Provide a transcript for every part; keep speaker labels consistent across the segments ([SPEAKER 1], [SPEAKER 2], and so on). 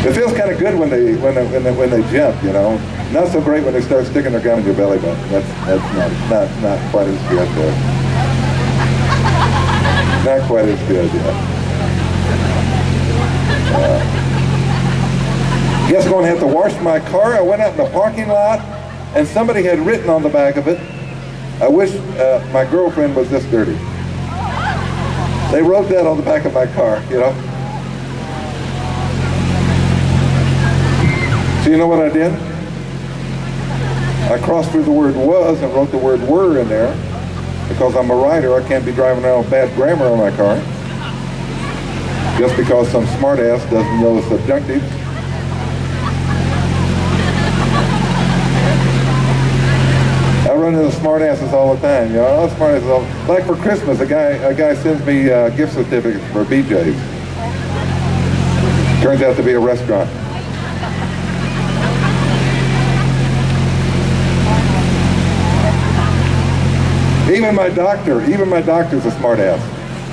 [SPEAKER 1] It feels kind of good when they jump, you know. Not so great when they start sticking their gun in your belly button. That's not quite as good there. Not quite as good, yeah. Guess I'm going to have to wash my car. I went out in the parking lot, and somebody had written on the back of it, "I wish my girlfriend was this dirty." They wrote that on the back of my car, you know. So you know what I did? I crossed through the word "was" and wrote the word "were" in there. Because I'm a writer, I can't be driving around with bad grammar on my car. Just because some smartass doesn't know the subjunctive. I run into smartasses all the time, you know. Smartasses all. Like for Christmas, a guy sends me gift certificates for BJ's. Turns out to be a restaurant. Even my doctor's a smartass.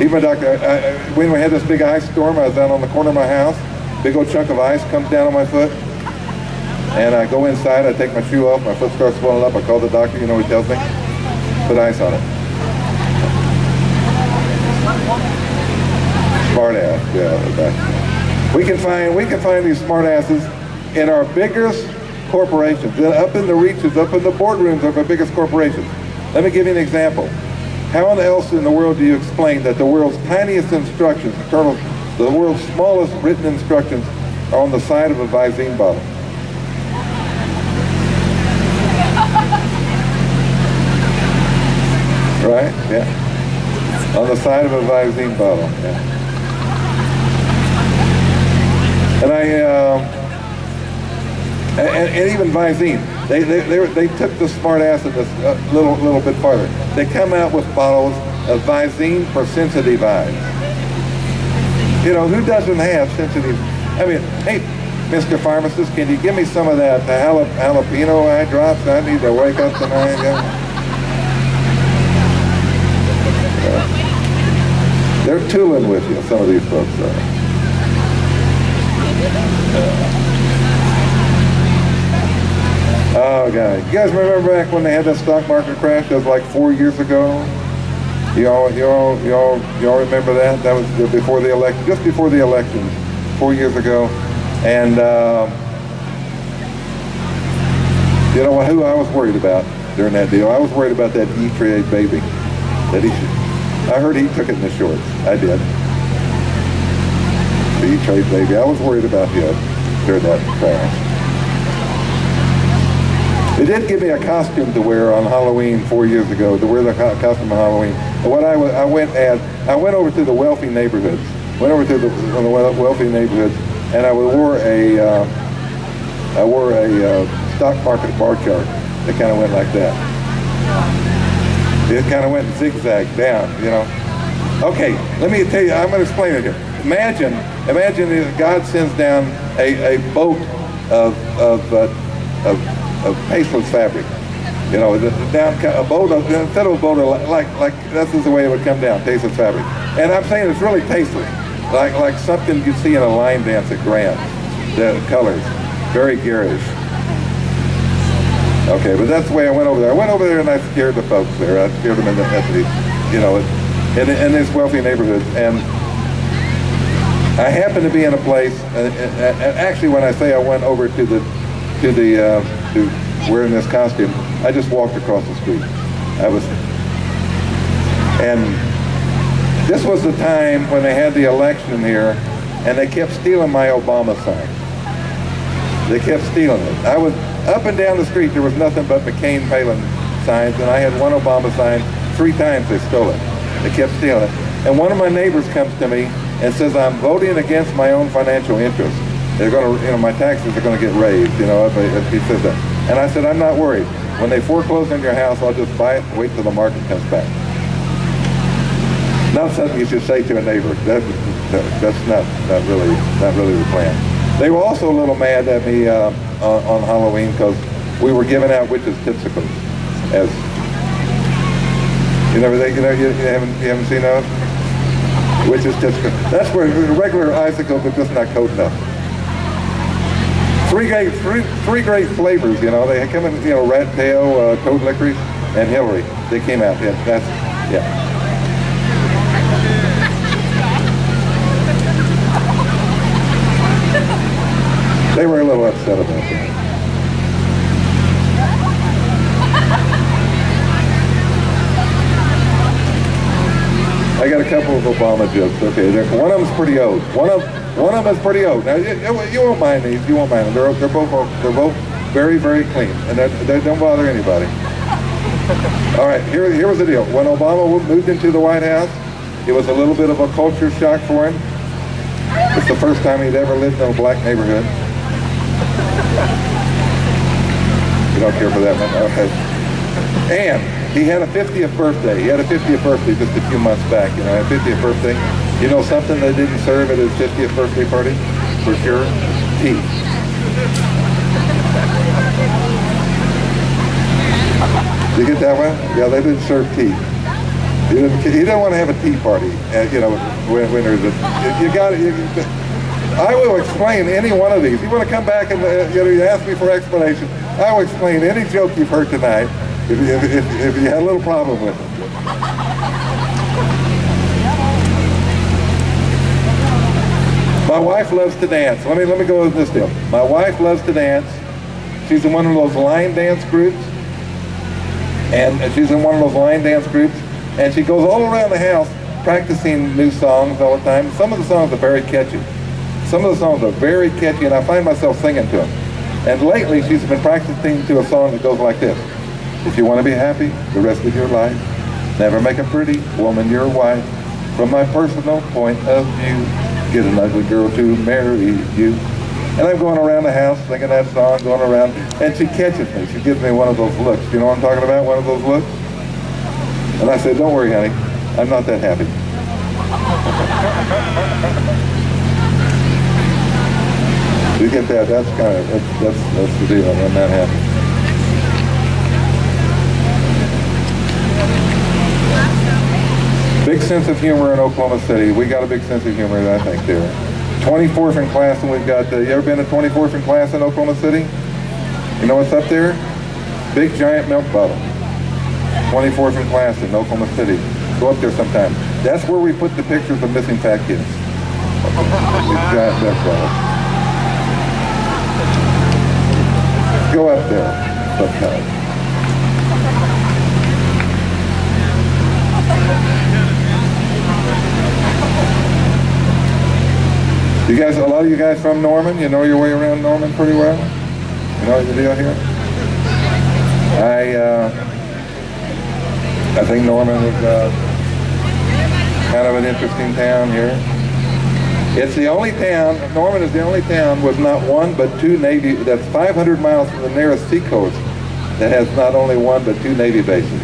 [SPEAKER 1] Even my doctor, when we had this big ice storm, I was down on the corner of my house, big old chunk of ice comes down on my foot, and I go inside, I take my shoe off, my foot starts swelling up, I call the doctor, you know what he tells me? Put ice on it. Smartass, yeah. We can find these smartasses in our biggest corporations, up in the reaches, up in the boardrooms of our biggest corporations. Let me give you an example. How else in the world do you explain that the world's tiniest instructions, the world's smallest written instructions, are on the side of a Visine bottle? Right? Yeah. On the side of a Visine bottle. Yeah. And even Visine. They took the smart ass of this little bit farther. They come out with bottles of Visine for sensitive eyes. You know, who doesn't have sensitive? I mean, hey, Mr. Pharmacist, can you give me some of that jalapeno eye drops? I need to wake up tonight. They're tooling with you, some of these folks are. Oh God! You guys remember back when they had that stock market crash? That was like 4 years ago. You all remember that? That was before the election, just before the election, 4 years ago. And you know who I was worried about during that deal? I was worried about that E-Trade baby. I heard he took it in the shorts. I did. The E-Trade baby. I was worried about him during that crash. They did give me a costume to wear on Halloween 4 years ago, to wear the costume on Halloween. But what I went over to the wealthy neighborhoods, wealthy neighborhoods, and I wore a stock market bar chart that kind of went like that. It kind of went zigzag down, you know. Okay, let me tell you, I'm going to explain it here. Imagine if God sends down a boat of pasteless fabric, you know, instead of a boat like this is the way it would come down, tasteless fabric. And I'm saying it's really tasteless, like something you'd see in a line dance at Grant. The colors, very garish. Okay, but that's the way I went over there. I went over there and I scared the folks there. I scared them in these wealthy neighborhoods. And I happened to be in a place, and actually when I say I went over to wearing this costume, I just walked across the street. And this was the time when they had the election here, and they kept stealing my Obama sign. They kept stealing it. I was up and down the street, there was nothing but McCain-Palin signs, and I had one Obama sign. 3 times they stole it. They kept stealing it. And one of my neighbors comes to me and says, I'm voting against my own financial interests. They're going to, my taxes are going to get raised, if he says that. And I said, I'm not worried. When they foreclose on your house, I'll just buy it and wait till the market comes back. Not something you should say to a neighbor. That's not really the plan. They were also a little mad at me on Halloween because we were giving out witches' tipsicles. You haven't seen those? Witches' tipsicles. That's where regular icicles are just not cold enough. Three great flavors, you know. They come in, you know, rat tail, toad licorice, and Hillary. They came out. Yeah, that's, yeah. They were a little upset about that. I got a couple of Obama jokes. Okay, one of them's pretty old. One of them is pretty old. Now you won't mind these. You won't mind them. They're both very, very clean, and they don't bother anybody. All right, here was the deal. When Obama moved into the White House, it was a little bit of a culture shock for him. It's the first time he'd ever lived in a black neighborhood. You don't care for that one? Okay. And he had a 50th birthday. He had a 50th birthday just a few months back, you know, a 50th birthday. You know something they didn't serve at his 50th birthday party? For sure? Tea. Did you get that one? Yeah, they didn't serve tea. He didn't want to have a tea party, you know, when there's a, I will explain any one of these. You want to come back and you know, you ask me for explanation, I will explain any joke you've heard tonight if you had a little problem with it. My wife loves to dance. Let me go with this deal. My wife loves to dance. She's in one of those line dance groups. And she's in one of those line dance groups. And she goes all around the house practicing new songs all the time. Some of the songs are very catchy. Some of the songs are very catchy, and I find myself singing to them. And lately, she's been practicing to a song that goes like this. If you want to be happy the rest of your life, never make a pretty woman your wife. From my personal point of view, get an ugly girl to marry you. And I'm going around the house singing that song, going around, and she catches me. She gives me one of those looks. You know what I'm talking about? One of those looks? And I said, don't worry, honey. I'm not that happy. You get that? That's kind of, that's the deal. I'm not happy. Big sense of humor in Oklahoma City. We got a big sense of humor, I think, there. 24th in class, and we've got, you ever been to 24th in class in Oklahoma City? You know what's up there? Big giant milk bottle. 24th in class in Oklahoma City. Go up there sometime. That's where we put the pictures of missing fat kids. Big giant milk bottle. Go up there sometime. You guys, a lot of you guys from Norman, you know your way around Norman pretty well? You know the deal here? I think Norman is kind of an interesting town here. It's the only town, Norman is the only town with not one but two Navy, that's 500 miles from the nearest seacoast, that has not only one but two Navy bases.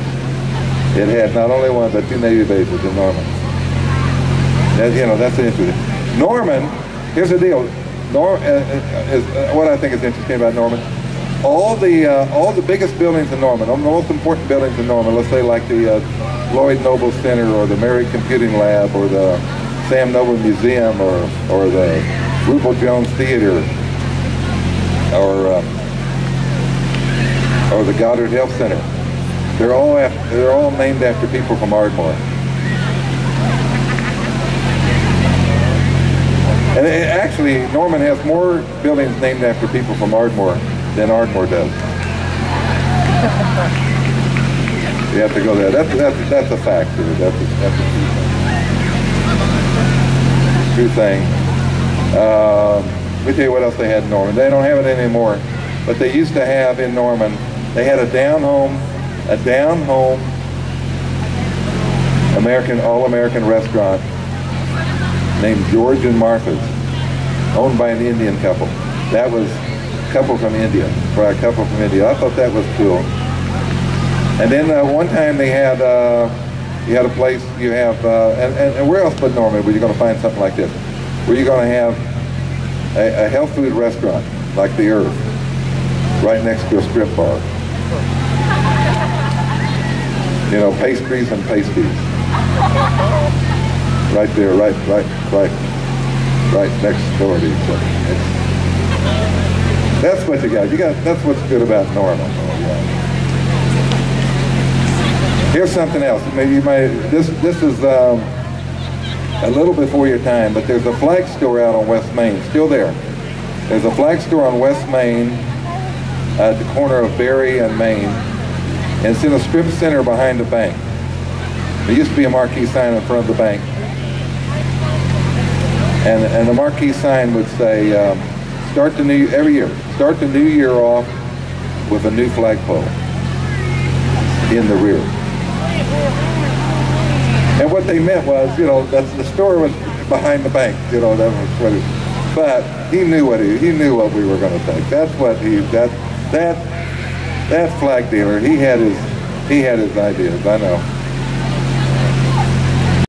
[SPEAKER 1] It has not only one but two Navy bases in Norman. That, you know, that's interesting. Norman, here's the deal. What I think is interesting about Norman, all the biggest buildings in Norman, all the most important buildings in Norman, let's say like the Lloyd Noble Center or the Mary Computing Lab or the Sam Noble Museum or the Rupert Jones Theater or the Goddard Health Center. They're all named after people from Ardmore. And actually, Norman has more buildings named after people from Ardmore than Ardmore does. You have to go there. That's a fact. That's a true thing. Let me tell you what else they had in Norman. They don't have it anymore, but they used to have in Norman. They had a down-home all-American restaurant named George and Martha's, owned by an Indian couple. That was a couple from India, I thought that was cool. And then one time they had, you had a place, you have, and where else but Norman were you going to find something like this? Where you're going to have a health food restaurant, like the Earth, right next to a strip bar. You know, pastries and pasties. Right there, right next door to each other. That's what you got. That's what's good about Norman. Here's something else. Maybe you might. This is a little before your time, but there's a flag store out on West Main, still there. There's a flag store on West Main at the corner of Berry and Main, and it's in a strip center behind the bank. There used to be a marquee sign in front of the bank, and the marquee sign would say, every year, start the new year off with a new flagpole in the rear. And what they meant was, that's the store was behind the bank, that was what it, but he knew what we were going to take. That's what that flag dealer, he had his ideas, I know.